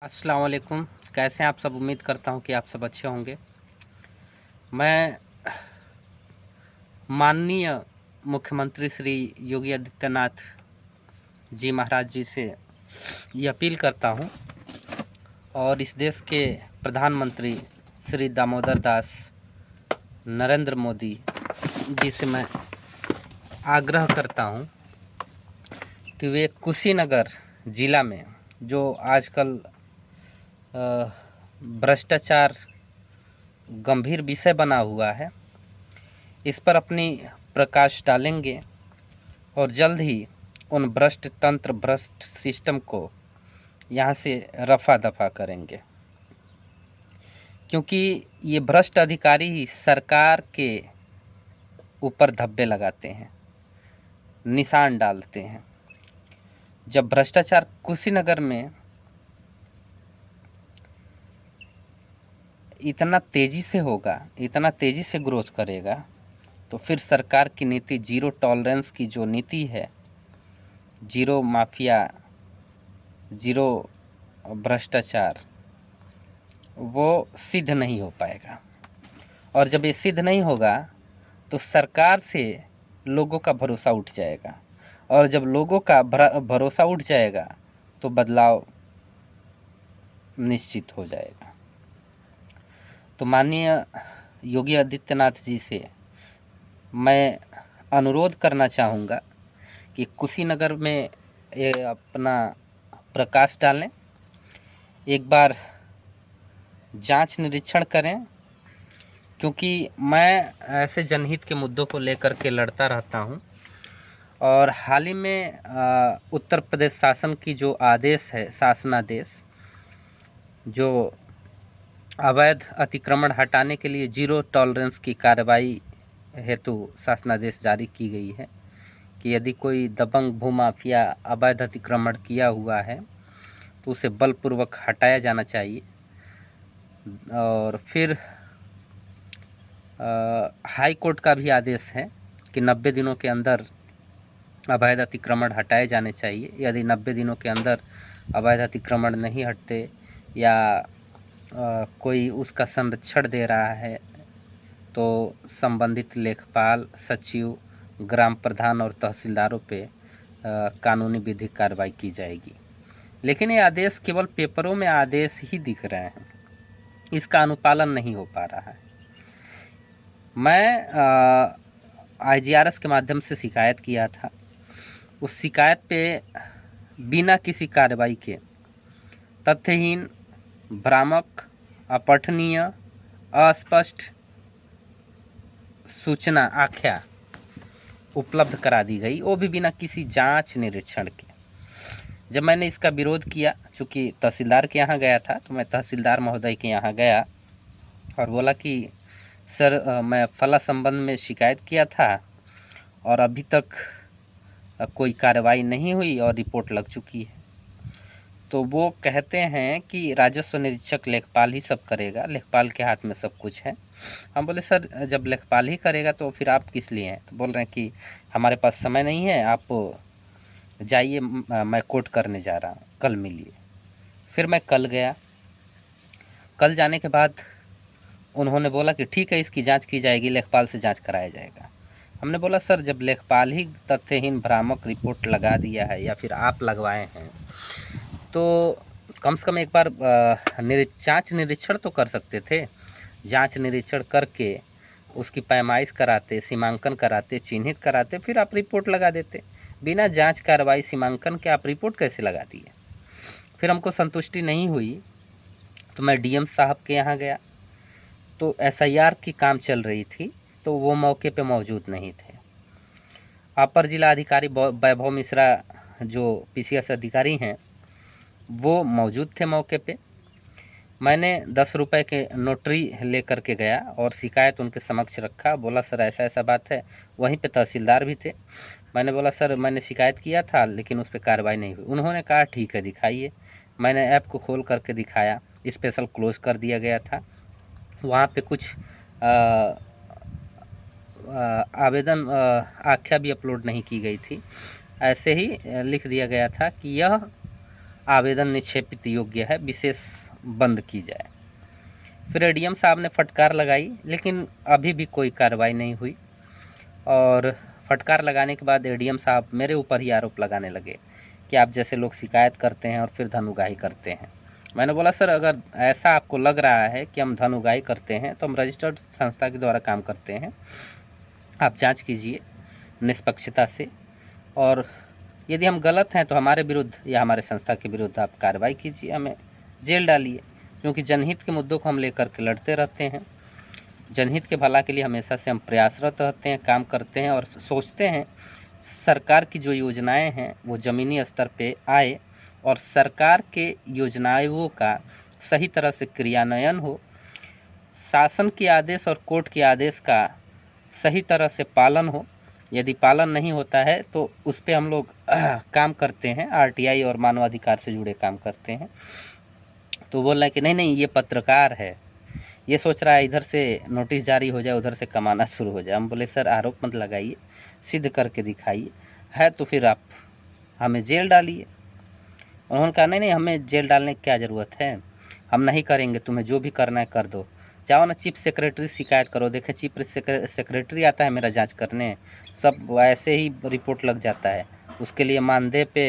अस्सलाम वालेकुम। कैसे हैं आप सब? उम्मीद करता हूं कि आप सब अच्छे होंगे। मैं माननीय मुख्यमंत्री श्री योगी आदित्यनाथ जी महाराज जी से ये अपील करता हूं और इस देश के प्रधानमंत्री श्री दामोदर दास नरेंद्र मोदी जी से मैं आग्रह करता हूं कि वे कुशीनगर ज़िला में जो आजकल भ्रष्टाचार गंभीर विषय बना हुआ है, इस पर अपनी प्रकाश डालेंगे और जल्द ही उन भ्रष्ट सिस्टम को यहाँ से रफा दफा करेंगे, क्योंकि ये भ्रष्ट अधिकारी ही सरकार के ऊपर धब्बे लगाते हैं, निशान डालते हैं। जब भ्रष्टाचार कुशीनगर में इतना तेज़ी से होगा, इतना तेज़ी से ग्रोथ करेगा, तो फिर सरकार की नीति जीरो टॉलरेंस की जो नीति है, जीरो माफिया, जीरो भ्रष्टाचार, वो सिद्ध नहीं हो पाएगा। और जब ये सिद्ध नहीं होगा तो सरकार से लोगों का भरोसा उठ जाएगा, और जब लोगों का भरोसा उठ जाएगा तो बदलाव निश्चित हो जाएगा। तो माननीय योगी आदित्यनाथ जी से मैं अनुरोध करना चाहूँगा कि कुशीनगर में ये अपना प्रकाश डालें, एक बार जांच निरीक्षण करें, क्योंकि मैं ऐसे जनहित के मुद्दों को लेकर के लड़ता रहता हूं। और हाल ही में उत्तर प्रदेश शासन की जो आदेश है, शासनादेश, जो अवैध अतिक्रमण हटाने के लिए जीरो टॉलरेंस की कार्रवाई हेतु शासनादेश जारी की गई है कि यदि कोई दबंग भूमाफिया अवैध अतिक्रमण किया हुआ है तो उसे बलपूर्वक हटाया जाना चाहिए। और फिर हाई कोर्ट का भी आदेश है कि 90 दिनों के अंदर अवैध अतिक्रमण हटाए जाने चाहिए। यदि 90 दिनों के अंदर अवैध अतिक्रमण नहीं हटते या कोई उसका संरक्षण दे रहा है तो संबंधित लेखपाल, सचिव, ग्राम प्रधान और तहसीलदारों पे कानूनी विधिक कार्रवाई की जाएगी। लेकिन ये आदेश केवल पेपरों में आदेश ही दिख रहे हैं, इसका अनुपालन नहीं हो पा रहा है। मैं IGRS के माध्यम से शिकायत किया था। उस शिकायत पे बिना किसी कार्रवाई के तथ्यहीन, भ्रामक, अपठनीय, अस्पष्ट सूचना आख्या उपलब्ध करा दी गई, वो भी बिना किसी जांच निरीक्षण के। जब मैंने इसका विरोध किया, चूँकि तहसीलदार के यहाँ गया था, तो मैं तहसीलदार महोदय के यहाँ गया और बोला कि सर मैं फला संबंध में शिकायत किया था और अभी तक कोई कार्रवाई नहीं हुई और रिपोर्ट लग चुकी है। तो वो कहते हैं कि राजस्व निरीक्षक लेखपाल ही सब करेगा, लेखपाल के हाथ में सब कुछ है। हम बोले सर जब लेखपाल ही करेगा तो फिर आप किस लिए हैं? तो बोल रहे हैं कि हमारे पास समय नहीं है, आप जाइए, मैं कोर्ट करने जा रहा हूँ, कल मिलिए। फिर मैं कल गया। कल जाने के बाद उन्होंने बोला कि ठीक है, इसकी जांच की जाएगी, लेखपाल से जांच कराया जाएगा। हमने बोला सर जब लेखपाल ही तथ्यहीन भ्रामक रिपोर्ट लगा दिया है या फिर आप लगवाए हैं, तो कम से कम एक बार जांच निरीक्षण तो कर सकते थे। जांच निरीक्षण करके उसकी पैमाइश कराते, सीमांकन कराते, चिन्हित कराते, फिर आप रिपोर्ट लगा देते। बिना जांच कार्रवाई, सीमांकन के आप रिपोर्ट कैसे लगा दिए? फिर हमको संतुष्टि नहीं हुई तो मैं DM साहब के यहाँ गया, तो SIR की काम चल रही थी, तो वो मौके पे मौजूद नहीं थे। अपर जिला अधिकारी वैभव मिश्रा जो PCS अधिकारी हैं, वो मौजूद थे मौके पे। मैंने 10 रुपये के नोटरी लेकर के गया और शिकायत उनके समक्ष रखा। बोला सर ऐसा ऐसा बात है। वहीं पे तहसीलदार भी थे। मैंने बोला सर मैंने शिकायत किया था लेकिन उस पर कार्रवाई नहीं हुई। उन्होंने कहा ठीक है दिखाइए। मैंने ऐप को खोल करके दिखाया, स्पेशल क्लोज कर दिया गया था। वहाँ पे कुछ आवेदन आख्या भी अपलोड नहीं की गई थी। ऐसे ही लिख दिया गया था कि यह आवेदन निक्षेपित योग्य है, विशेष बंद की जाए। फिर एडीएम साहब ने फटकार लगाई, लेकिन अभी भी कोई कार्रवाई नहीं हुई। और फटकार लगाने के बाद एडीएम साहब मेरे ऊपर ही आरोप लगाने लगे कि आप जैसे लोग शिकायत करते हैं और फिर धन उगाही करते हैं। मैंने बोला सर, अगर ऐसा आपको लग रहा है कि हम धन उगाही करते हैं तो हम रजिस्टर्ड संस्था के द्वारा काम करते हैं, आप जांच कीजिए निष्पक्षता से, और यदि हम गलत हैं तो हमारे विरुद्ध या हमारे संस्था के विरुद्ध आप कार्रवाई कीजिए, हमें जेल डालिए, क्योंकि जनहित के मुद्दों को हम लेकर के लड़ते रहते हैं। जनहित के भला के लिए हमेशा से हम प्रयासरत रहते हैं, काम करते हैं और सोचते हैं सरकार की जो योजनाएं हैं वो ज़मीनी स्तर पे आए और सरकार के योजनाओं का सही तरह से क्रियान्वयन हो, शासन के आदेश और कोर्ट के आदेश का सही तरह से पालन हो। यदि पालन नहीं होता है तो उस पे हम लोग काम करते हैं, आरटीआई और मानवाधिकार से जुड़े काम करते हैं। तो बोल रहा है कि नहीं नहीं, ये पत्रकार है, ये सोच रहा है इधर से नोटिस जारी हो जाए, उधर से कमाना शुरू हो जाए। हम बोले सर, आरोप मत लगाइए, सिद्ध करके दिखाइए, है तो फिर आप हमें जेल डालिए। उन्होंने कहा नहीं नहीं, हमें जेल डालने की क्या ज़रूरत है, हम नहीं करेंगे, तुम्हें जो भी करना है कर दो, जाओ ना चीफ सेक्रेटरी शिकायत करो। देखे चीफ सेक्रेटरी आता है मेरा जांच करने, सब ऐसे ही रिपोर्ट लग जाता है, उसके लिए मानदेय पे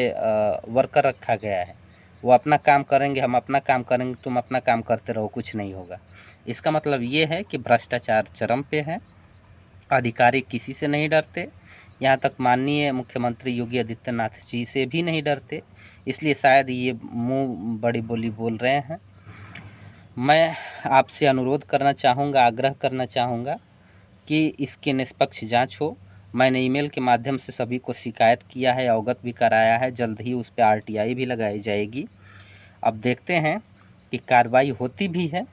वर्कर रखा गया है, वो अपना काम करेंगे, हम अपना काम करेंगे, तुम अपना काम करते रहो, कुछ नहीं होगा। इसका मतलब ये है कि भ्रष्टाचार चरम पे है, अधिकारी किसी से नहीं डरते, यहाँ तक माननीय मुख्यमंत्री योगी आदित्यनाथ जी से भी नहीं डरते, इसलिए शायद ये मुँह बड़ी बोली बोल रहे हैं। मैं आपसे अनुरोध करना चाहूँगा, आग्रह करना चाहूँगा कि इसकी निष्पक्ष जांच हो। मैंने ईमेल के माध्यम से सभी को शिकायत किया है, अवगत भी कराया है, जल्द ही उस पर आरटीआई भी लगाई जाएगी। अब देखते हैं कि कार्रवाई होती भी है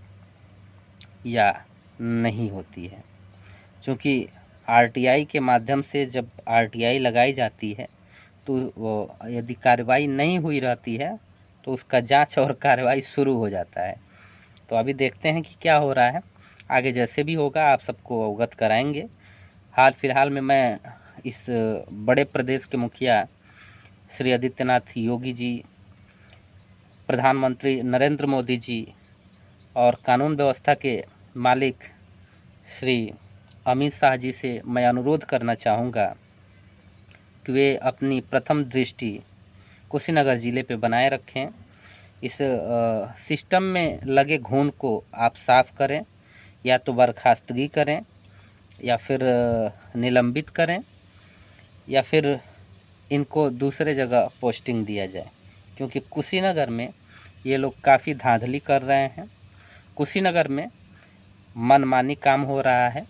या नहीं होती है, क्योंकि आरटीआई के माध्यम से जब आरटीआई लगाई जाती है तो यदि कार्रवाई नहीं हुई रहती है तो उसका जांच और कार्रवाई शुरू हो जाता है। तो अभी देखते हैं कि क्या हो रहा है, आगे जैसे भी होगा आप सबको अवगत कराएंगे। हाल फिलहाल में मैं इस बड़े प्रदेश के मुखिया श्री आदित्यनाथ योगी जी, प्रधानमंत्री नरेंद्र मोदी जी और कानून व्यवस्था के मालिक श्री अमित शाह जी से मैं अनुरोध करना चाहूँगा कि वे अपनी प्रथम दृष्टि कुशीनगर ज़िले पे बनाए रखें। इस सिस्टम में लगे घून को आप साफ़ करें, या तो बर्खास्तगी करें या फिर निलंबित करें या फिर इनको दूसरे जगह पोस्टिंग दिया जाए, क्योंकि कुशीनगर में ये लोग काफ़ी धांधली कर रहे हैं। कुशीनगर में मनमानी काम हो रहा है,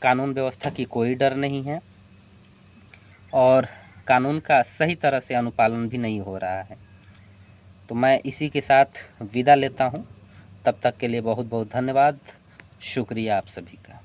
कानून व्यवस्था की कोई डर नहीं है और कानून का सही तरह से अनुपालन भी नहीं हो रहा है। तो मैं इसी के साथ विदा लेता हूँ, तब तक के लिए बहुत बहुत धन्यवाद, शुक्रिया आप सभी का।